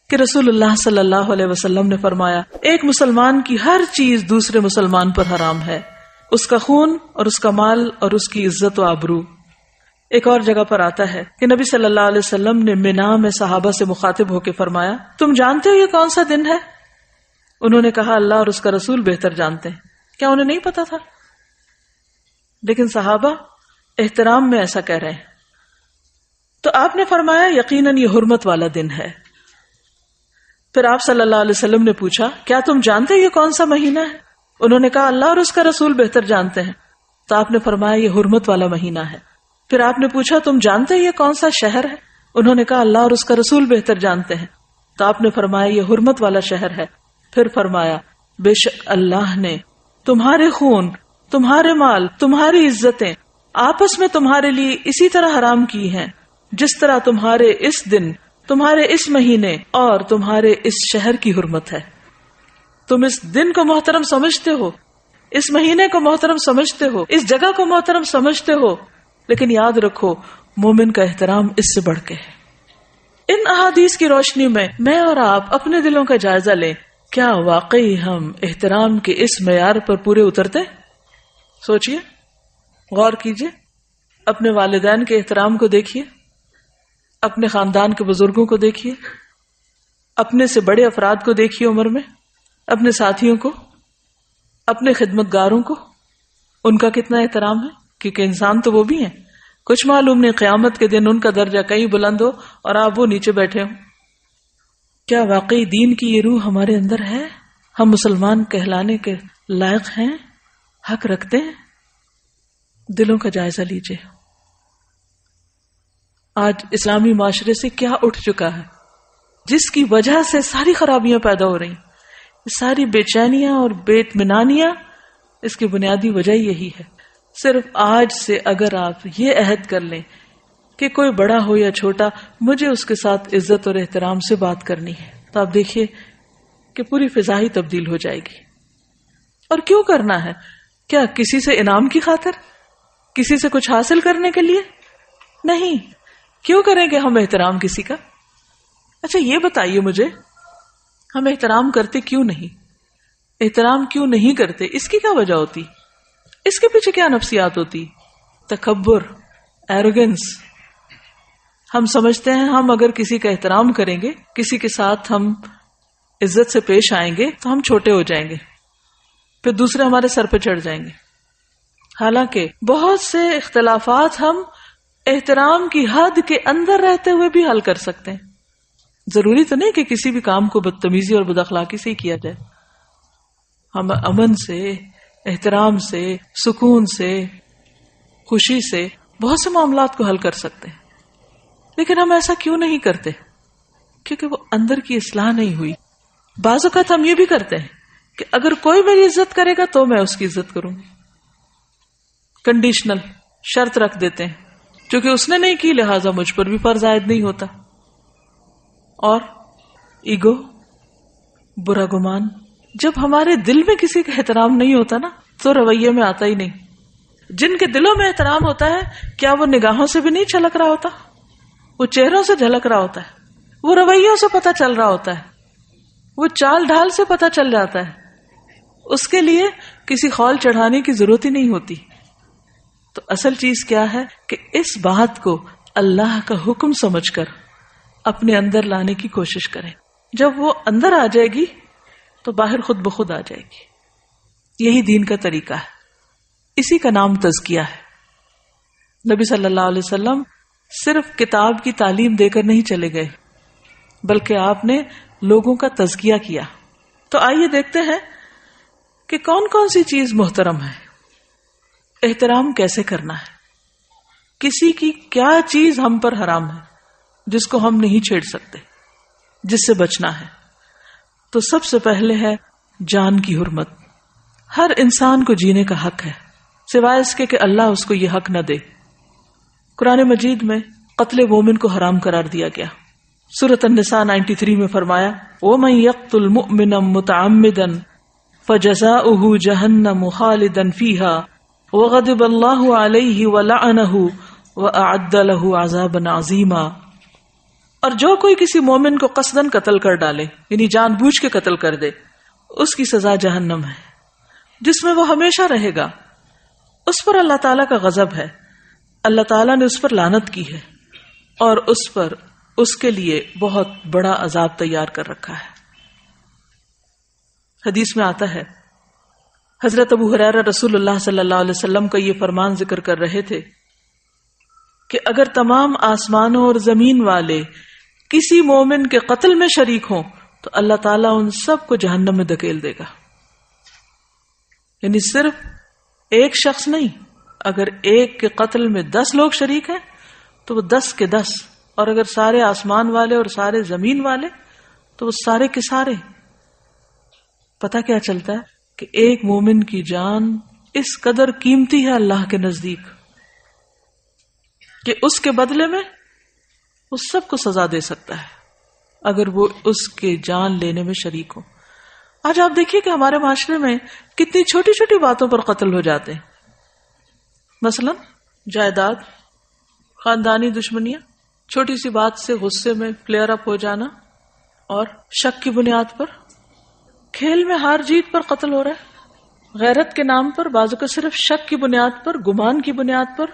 کہ رسول اللہ صلی اللہ علیہ وسلم نے فرمایا ایک مسلمان کی ہر چیز دوسرے مسلمان پر حرام ہے، اس کا خون اور اس کا مال اور اس کی عزت و آبرو۔ ایک اور جگہ پر آتا ہے کہ نبی صلی اللہ علیہ وسلم نے منا میں صحابہ سے مخاطب ہو کے فرمایا تم جانتے ہو یہ کون سا دن ہے؟ انہوں نے کہا اللہ اور اس کا رسول بہتر جانتے ہیں۔ کیا انہیں نہیں پتا تھا؟ لیکن صحابہ احترام میں ایسا کہہ رہے ہیں، تو آپ نے فرمایا یقیناً یہ حرمت والا دن ہے۔ پھر آپ صلی اللہ علیہ وسلم نے پوچھا کیا تم جانتے ہو یہ کون سا مہینہ ہے؟ انہوں نے کہا اللہ اور اس کا رسول بہتر جانتے ہیں۔ تو آپ نے فرمایا یہ حرمت والا مہینہ ہے۔ پھر آپ نے پوچھا تم جانتے ہو یہ کون سا شہر ہے؟ انہوں نے کہا اللہ اور اس کا رسول بہتر جانتے ہیں۔ تو آپ نے فرمایا یہ حرمت والا شہر ہے۔ پھر فرمایا بے شک اللہ نے تمہارے خون، تمہارے مال، تمہاری عزتیں آپس میں تمہارے لیے اسی طرح حرام کی ہیں جس طرح تمہارے اس دن، تمہارے اس مہینے اور تمہارے اس شہر کی حرمت ہے۔ تم اس دن کو محترم سمجھتے ہو، اس مہینے کو محترم سمجھتے ہو، اس جگہ کو محترم سمجھتے ہو، لیکن یاد رکھو مومن کا احترام اس سے بڑھ کے ہے۔ ان احادیث کی روشنی میں اور آپ اپنے دلوں کا جائزہ لیں، کیا واقعی ہم احترام کے اس معیار پر پورے اترتے؟ سوچئے، غور کیجئے، اپنے والدین کے احترام کو دیکھیے، اپنے خاندان کے بزرگوں کو دیکھیے، اپنے سے بڑے افراد کو دیکھیے عمر میں، اپنے ساتھیوں کو، اپنے خدمت گاروں کو، ان کا کتنا احترام ہے؟ کیونکہ انسان تو وہ بھی ہیں، کچھ معلوم نہیں قیامت کے دن ان کا درجہ کہیں بلند ہو اور آپ وہ نیچے بیٹھے ہوں۔ کیا واقعی دین کی یہ روح ہمارے اندر ہے؟ ہم مسلمان کہلانے کے لائق ہیں؟ حق رکھتے ہیں؟ دلوں کا جائزہ لیجئے۔ آج اسلامی معاشرے سے کیا اٹھ چکا ہے جس کی وجہ سے ساری خرابیاں پیدا ہو رہی ہیں، ساری بے چینیاں اور بے اطمینانیاں، اس کی بنیادی وجہ یہی ہے۔ صرف آج سے اگر آپ یہ عہد کر لیں کہ کوئی بڑا ہو یا چھوٹا مجھے اس کے ساتھ عزت اور احترام سے بات کرنی ہے، تو آپ دیکھیے کہ پوری فضا ہی تبدیل ہو جائے گی۔ اور کیوں کرنا ہے؟ کیا کسی سے انعام کی خاطر؟ کسی سے کچھ حاصل کرنے کے لیے؟ نہیں۔ کیوں کریں گے ہم احترام کسی کا؟ اچھا یہ بتائیے مجھے، ہم احترام کرتے کیوں نہیں؟ احترام کیوں نہیں کرتے؟ اس کی کیا وجہ ہوتی؟ اس کے پیچھے کیا نفسیات ہوتی؟ تکبر، ایروگنس۔ ہم سمجھتے ہیں ہم اگر کسی کا احترام کریں گے، کسی کے ساتھ ہم عزت سے پیش آئیں گے تو ہم چھوٹے ہو جائیں گے، پھر دوسرے ہمارے سر پہ چڑھ جائیں گے۔ حالانکہ بہت سے اختلافات ہم احترام کی حد کے اندر رہتے ہوئے بھی حل کر سکتے ہیں۔ ضروری تو نہیں کہ کسی بھی کام کو بدتمیزی اور بد اخلاقی سے ہی کیا جائے۔ ہم امن سے، احترام سے، سکون سے، خوشی سے بہت سے معاملات کو حل کر سکتے ہیں، لیکن ہم ایسا کیوں نہیں کرتے؟ کیونکہ وہ اندر کی اصلاح نہیں ہوئی۔ بعض اوقات ہم یہ بھی کرتے ہیں کہ اگر کوئی میری عزت کرے گا تو میں اس کی عزت کروں گی، کنڈیشنل شرط رکھ دیتے ہیں، کیونکہ اس نے نہیں کی لہٰذا مجھ پر بھی فرض عائد نہیں ہوتا۔ اور ایگو، برا گمان، جب ہمارے دل میں کسی کا احترام نہیں ہوتا نا تو رویے میں آتا ہی نہیں۔ جن کے دلوں میں احترام ہوتا ہے کیا وہ نگاہوں سے بھی نہیں چھلک رہا ہوتا؟ وہ چہروں سے جھلک رہا ہوتا ہے، وہ رویوں سے پتہ چل رہا ہوتا ہے، وہ چال ڈھال سے پتہ چل جاتا ہے۔ اس کے لیے کسی خول چڑھانے کی ضرورت ہی نہیں ہوتی۔ تو اصل چیز کیا ہے کہ اس بات کو اللہ کا حکم سمجھ کر اپنے اندر لانے کی کوشش کریں۔ جب وہ اندر آ جائے گی تو باہر خود بخود آ جائے گی۔ یہی دین کا طریقہ ہے، اسی کا نام تزکیہ ہے۔ نبی صلی اللہ علیہ وسلم صرف کتاب کی تعلیم دے کر نہیں چلے گئے، بلکہ آپ نے لوگوں کا تزکیہ کیا۔ تو آئیے دیکھتے ہیں کہ کون کون سی چیز محترم ہے، احترام کیسے کرنا ہے، کسی کی کیا چیز ہم پر حرام ہے جس کو ہم نہیں چھیڑ سکتے، جس سے بچنا ہے۔ تو سب سے پہلے ہے جان کی حرمت۔ ہر انسان کو جینے کا حق ہے، سوائے اس کے کہ اللہ اس کو یہ حق نہ دے۔ قرآن مجید میں قتل مومن کو حرام قرار دیا گیا۔ سورۃ النساء 93 میں فرمایا وَمَن يَقْتُلْ مُؤْمِنًا مُتَعَمِّدًا فَجَزَاؤُهُ جَهَنَّمُ خَالِدًا فِيهَا وَغَضِبَ اللَّهُ عَلَيْهِ وَلَعَنَهُ وَأَعَدَّ لَهُ عَذَابًا عَظِيمًا۔ اور جو کوئی کسی مومن کو قصدن قتل کر ڈالے یعنی جان بوجھ کے قتل کر دے اس کی سزا جہنم ہے جس میں وہ ہمیشہ رہے گا. اس پر اللہ تعالیٰ کا غضب ہے, اللہ تعالیٰ نے اس پر لعنت کی ہے اور اس پر اس کے لیے بہت بڑا عذاب تیار کر رکھا ہے. حدیث میں آتا ہے حضرت ابو ہریرہ رسول اللہ صلی اللہ علیہ وسلم کا یہ فرمان ذکر کر رہے تھے کہ اگر تمام آسمانوں اور زمین والے کسی مومن کے قتل میں شریک ہوں تو اللہ تعالیٰ ان سب کو جہنم میں دھکیل دے گا. یعنی صرف ایک شخص نہیں, اگر ایک کے قتل میں 10 لوگ شریک ہیں تو وہ 10 کے 10, اور اگر سارے آسمان والے اور سارے زمین والے تو وہ سارے کے سارے. پتہ کیا چلتا ہے کہ ایک مومن کی جان اس قدر قیمتی ہے اللہ کے نزدیک کہ اس کے بدلے میں وہ سب کو سزا دے سکتا ہے اگر وہ اس کے جان لینے میں شریک ہو. آج آپ دیکھیے کہ ہمارے معاشرے میں کتنی چھوٹی چھوٹی باتوں پر قتل ہو جاتے ہیں. مثلا جائیداد, خاندانی دشمنیاں, چھوٹی سی بات سے غصے میں فلیئر اپ ہو جانا, اور شک کی بنیاد پر, کھیل میں ہار جیت پر قتل ہو رہا ہے, غیرت کے نام پر, بعضوں کو صرف شک کی بنیاد پر, گمان کی بنیاد پر,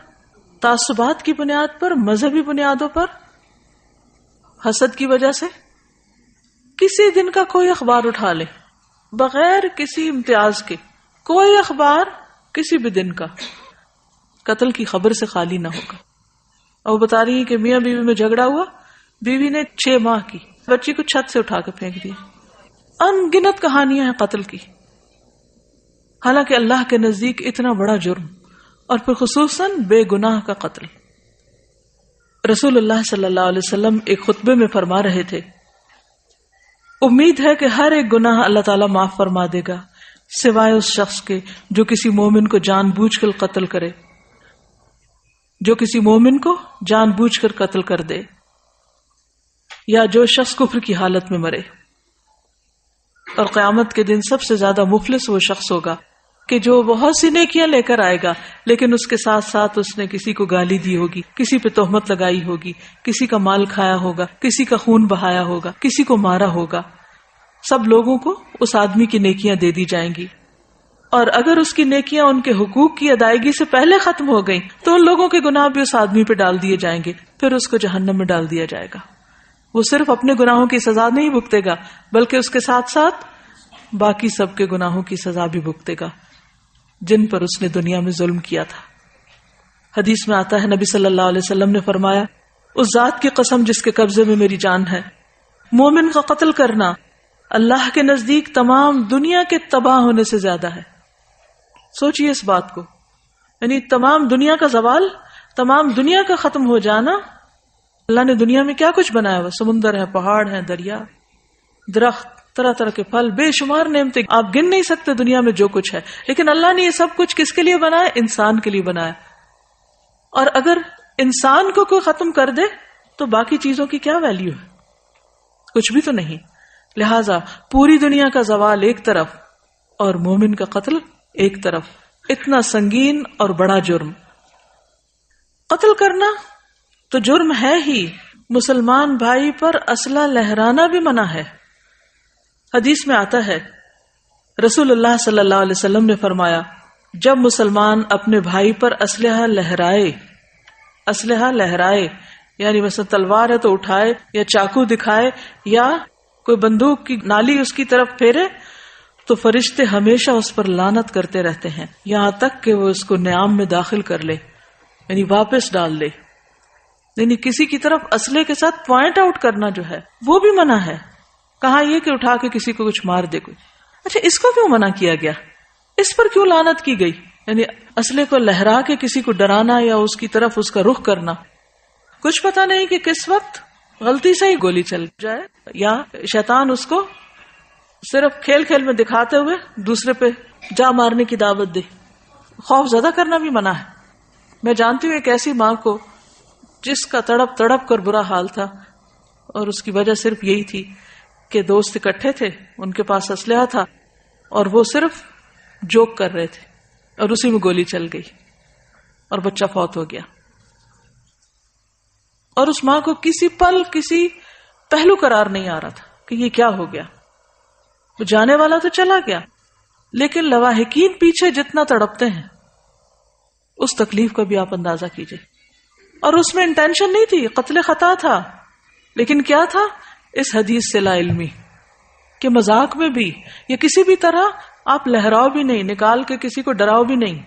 تعصبات کی بنیاد پر, مذہبی بنیادوں پر, حسد کی وجہ سے. کسی دن کا کوئی اخبار اٹھا لے بغیر کسی امتیاز کے, کوئی اخبار کسی بھی دن کا قتل کی خبر سے خالی نہ ہوگا. اور وہ بتا رہی ہے کہ میاں بیوی میں جھگڑا ہوا, بیوی نے 6 ماہ کی بچی کو چھت سے اٹھا کے پھینک دیا. ان گنت کہانیاں ہیں قتل کی, حالانکہ اللہ کے نزدیک اتنا بڑا جرم, اور پھر خصوصاً بے گناہ کا قتل. رسول اللہ صلی اللہ علیہ وسلم ایک خطبے میں فرما رہے تھے, امید ہے کہ ہر ایک گناہ اللہ تعالیٰ معاف فرما دے گا سوائے اس شخص کے جو کسی مومن کو جان بوجھ کر قتل کرے, جو کسی مومن کو جان بوجھ کر قتل کر دے, یا جو شخص کفر کی حالت میں مرے. اور قیامت کے دن سب سے زیادہ مفلس وہ شخص ہوگا کہ جو بہت سی نیکیاں لے کر آئے گا لیکن اس کے ساتھ ساتھ اس نے کسی کو گالی دی ہوگی, کسی پہ تہمت لگائی ہوگی, کسی کا مال کھایا ہوگا, کسی کا خون بہایا ہوگا, کسی کو مارا ہوگا. سب لوگوں کو اس آدمی کی نیکیاں دے دی جائیں گی, اور اگر اس کی نیکیاں ان کے حقوق کی ادائیگی سے پہلے ختم ہو گئیں تو ان لوگوں کے گناہ بھی اس آدمی پہ ڈال دیے جائیں گے, پھر اس کو جہنم میں ڈال دیا جائے گا. وہ صرف اپنے گناہوں کی سزا نہیں بھگتے گا بلکہ اس کے ساتھ ساتھ باقی سب کے گناہوں کی سزا بھی بھگتے گا جن پر اس نے دنیا میں ظلم کیا تھا. حدیث میں آتا ہے نبی صلی اللہ علیہ وسلم نے فرمایا, اس ذات کی قسم جس کے قبضے میں میری جان ہے, مومن کا قتل کرنا اللہ کے نزدیک تمام دنیا کے تباہ ہونے سے زیادہ ہے. سوچئے اس بات کو, یعنی تمام دنیا کا زوال, تمام دنیا کا ختم ہو جانا. اللہ نے دنیا میں کیا کچھ بنایا ہوا, سمندر ہے, پہاڑ ہیں, دریا, درخت, طرح طرح کے پھل, بے شمار نعمتیں, آپ گن نہیں سکتے دنیا میں جو کچھ ہے. لیکن اللہ نے یہ سب کچھ کس کے لیے بنایا؟ انسان کے لیے بنایا. اور اگر انسان کو کوئی ختم کر دے تو باقی چیزوں کی کیا ویلیو ہے؟ کچھ بھی تو نہیں. لہذا پوری دنیا کا زوال ایک طرف اور مومن کا قتل ایک طرف, اتنا سنگین اور بڑا جرم. قتل کرنا تو جرم ہے ہی, مسلمان بھائی پر اسلحہ لہرانا بھی منع ہے. حدیث میں آتا ہے رسول اللہ صلی اللہ علیہ وسلم نے فرمایا, جب مسلمان اپنے بھائی پر اسلحہ لہرائے یعنی مثلا تلوار ہے تو اٹھائے, یا چاقو دکھائے, یا کوئی بندوق کی نالی اس کی طرف پھیرے, تو فرشتے ہمیشہ اس پر لعنت کرتے رہتے ہیں یہاں تک کہ وہ اس کو نیام میں داخل کر لے, یعنی واپس ڈال لے. یعنی کسی کی طرف اسلحے کے ساتھ پوائنٹ آؤٹ کرنا جو ہے وہ بھی منع ہے. کہا یہ کہ اٹھا کے کسی کو کچھ مار دے کوئی. اچھا, اس کو کیوں منع کیا گیا؟ اس پر کیوں لعنت کی گئی؟ یعنی اسلحے کو لہرا کے کسی کو ڈرانا یا اس کی طرف اس کا رخ کرنا. کچھ پتہ نہیں کہ کس وقت غلطی سے ہی گولی چل جائے, یا شیطان اس کو صرف کھیل کھیل میں دکھاتے ہوئے دوسرے پہ جا مارنے کی دعوت دے. خوف زدہ کرنا بھی منع ہے. میں جانتی ہوں ایک ایسی ماں کو جس کا تڑپ تڑپ کر برا حال تھا, اور اس کی وجہ صرف یہی تھی کہ دوست اکٹھے تھے, ان کے پاس اسلحہ تھا, اور وہ صرف جوک کر رہے تھے, اور اسی میں گولی چل گئی اور بچہ فوت ہو گیا. اور اس ماں کو کسی پل کسی پہلو قرار نہیں آ رہا تھا کہ یہ کیا ہو گیا. وہ جانے والا تو چلا گیا، لیکن لواحقین پیچھے جتنا تڑپتے ہیں اس تکلیف کا بھی آپ اندازہ کیجئے. اور اس میں انٹینشن نہیں تھی، قتل خطا تھا، لیکن کیا تھا؟ اس حدیث سے لا علمی کہ مذاق میں بھی یا کسی بھی طرح آپ لہراؤ بھی نہیں، نکال کے کسی کو ڈراؤ بھی نہیں.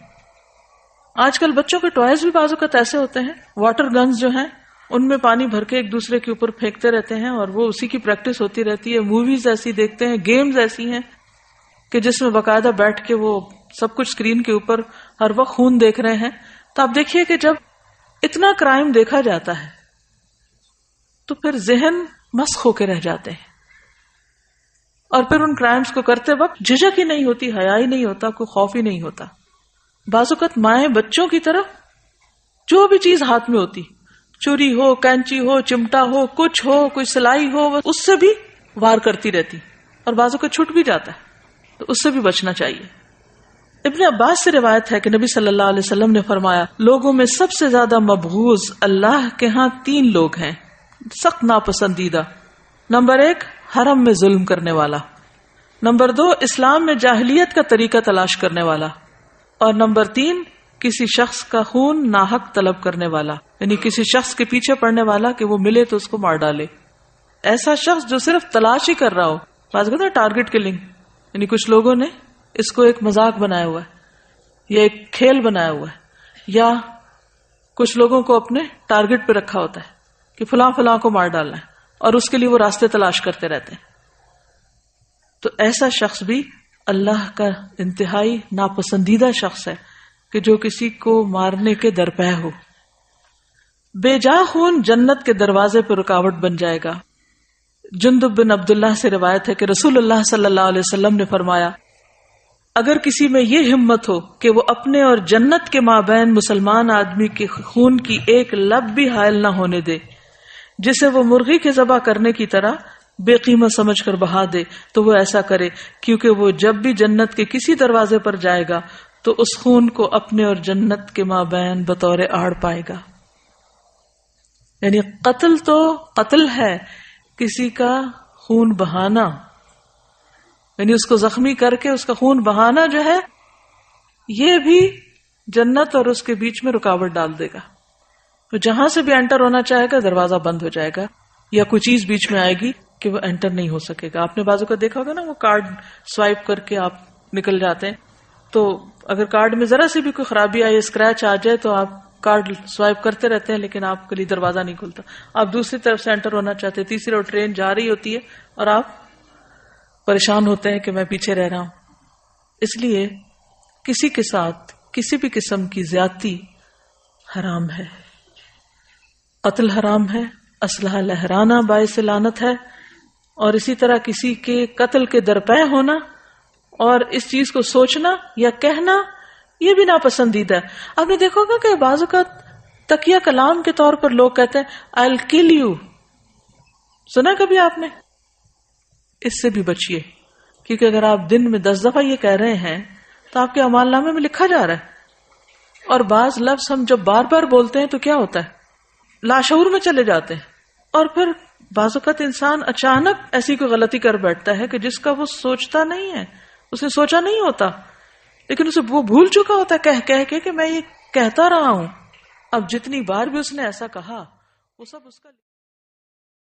آج کل بچوں کے ٹوائز بھی بعض اوقات ایسے ہوتے ہیں، واٹر گنز جو ہیں ان میں پانی بھر کے ایک دوسرے کے اوپر پھینکتے رہتے ہیں اور وہ اسی کی پریکٹس ہوتی رہتی ہے. موویز ایسی دیکھتے ہیں، گیمز ایسی ہیں کہ جس میں باقاعدہ بیٹھ کے وہ سب کچھ اسکرین کے اوپر ہر وقت خون دیکھ رہے ہیں. تو آپ دیکھیے کہ جب اتنا کرائم دیکھا جاتا ہے تو پھر ذہن مسخ ہو کے رہ جاتے ہیں، اور پھر ان کرائمز کو کرتے وقت جھجک ہی نہیں ہوتی، حیا ہی نہیں ہوتا، کوئی خوف ہی نہیں ہوتا. بعض اوقات مائیں بچوں کی طرف جو بھی چیز ہاتھ میں ہوتی، چوری ہو، کینچی ہو، چمٹا ہو، کچھ ہو، کوئی سلائی ہو، اس سے بھی وار کرتی رہتی، اور بعض اوقات چھٹ بھی جاتا ہے، تو اس سے بھی بچنا چاہیے. ابن عباس سے روایت ہے کہ نبی صلی اللہ علیہ وسلم نے فرمایا، لوگوں میں سب سے زیادہ مبغوض اللہ کے ہاں 3 لوگ ہیں، سخت ناپسندیدہ. نمبر 1 حرم میں ظلم کرنے والا، نمبر 2 اسلام میں جاہلیت کا طریقہ تلاش کرنے والا، اور نمبر 3 کسی شخص کا خون ناحق طلب کرنے والا، یعنی کسی شخص کے پیچھے پڑنے والا کہ وہ ملے تو اس کو مار ڈالے. ایسا شخص جو صرف تلاش ہی کر رہا ہو. بات کہتے ہیں ٹارگٹ کلنگ، یعنی کچھ لوگوں نے اس کو ایک مذاق بنایا ہوا ہے یا ایک کھیل بنایا ہوا ہے، یا کچھ لوگوں کو اپنے ٹارگٹ پہ رکھا ہوتا ہے کہ فلاں فلاں کو مار ڈالنا ہے، اور اس کے لیے وہ راستے تلاش کرتے رہتے ہیں. تو ایسا شخص بھی اللہ کا انتہائی ناپسندیدہ شخص ہے کہ جو کسی کو مارنے کے درپے ہو. بے جا خون جنت کے دروازے پر رکاوٹ بن جائے گا. جندب بن عبداللہ سے روایت ہے کہ رسول اللہ صلی اللہ علیہ وسلم نے فرمایا، اگر کسی میں یہ ہمت ہو کہ وہ اپنے اور جنت کے مابین مسلمان آدمی کے خون کی ایک لب بھی حائل نہ ہونے دے، جسے وہ مرغی کے ذبح کرنے کی طرح بے قیمت سمجھ کر بہا دے، تو وہ ایسا کرے، کیونکہ وہ جب بھی جنت کے کسی دروازے پر جائے گا تو اس خون کو اپنے اور جنت کے مابین بطور آڑ پائے گا. یعنی قتل تو قتل ہے، کسی کا خون بہانا، یعنی اس کو زخمی کر کے اس کا خون بہانا جو ہے، یہ بھی جنت اور اس کے بیچ میں رکاوٹ ڈال دے گا. تو جہاں سے بھی انٹر ہونا چاہے گا دروازہ بند ہو جائے گا، یا کوئی چیز بیچ میں آئے گی کہ وہ انٹر نہیں ہو سکے گا. آپ نے بازو کا دیکھا ہوگا نا، وہ کارڈ سوائپ کر کے آپ نکل جاتے ہیں، تو اگر کارڈ میں ذرا سی بھی کوئی خرابی آئے، اسکریچ آ جائے، تو آپ کارڈ سوائپ کرتے رہتے ہیں لیکن آپ کے لیے دروازہ نہیں کھلتا. آپ دوسری طرف سے انٹر ہونا چاہتے ہیں، تیسری اور ٹرین جا رہی ہوتی ہے اور آپ پریشان ہوتے ہیں کہ میں پیچھے رہ رہا ہوں. اس لیے کسی کے ساتھ کسی بھی قسم کی زیادتی حرام ہے. قتل حرام ہے، اسلحہ لہرانا باعث لعنت ہے، اور اسی طرح کسی کے قتل کے درپے ہونا اور اس چیز کو سوچنا یا کہنا، یہ بھی ناپسندیدہ ہے. آپ نے دیکھا ہوگا کہ بعض اوقات تکیہ کلام کے طور پر لوگ کہتے ہیں I'll kill you. سنا کبھی آپ نے؟ اس سے بھی بچیے، کیونکہ اگر آپ دن میں 10 دفعہ یہ کہہ رہے ہیں تو آپ کے اعمال نامے میں لکھا جا رہا ہے. اور بعض لفظ ہم جب بار بار بولتے ہیں تو کیا ہوتا ہے، لاشعور میں چلے جاتے ہیں، اور پھر بعض اوقات انسان اچانک ایسی کوئی غلطی کر بیٹھتا ہے کہ جس کا وہ سوچتا نہیں ہے، اس نے سوچا نہیں ہوتا، لیکن اسے وہ بھول چکا ہوتا ہے کہہ کے کہ میں یہ کہتا رہا ہوں. اب جتنی بار بھی اس نے ایسا کہا وہ سب اس کا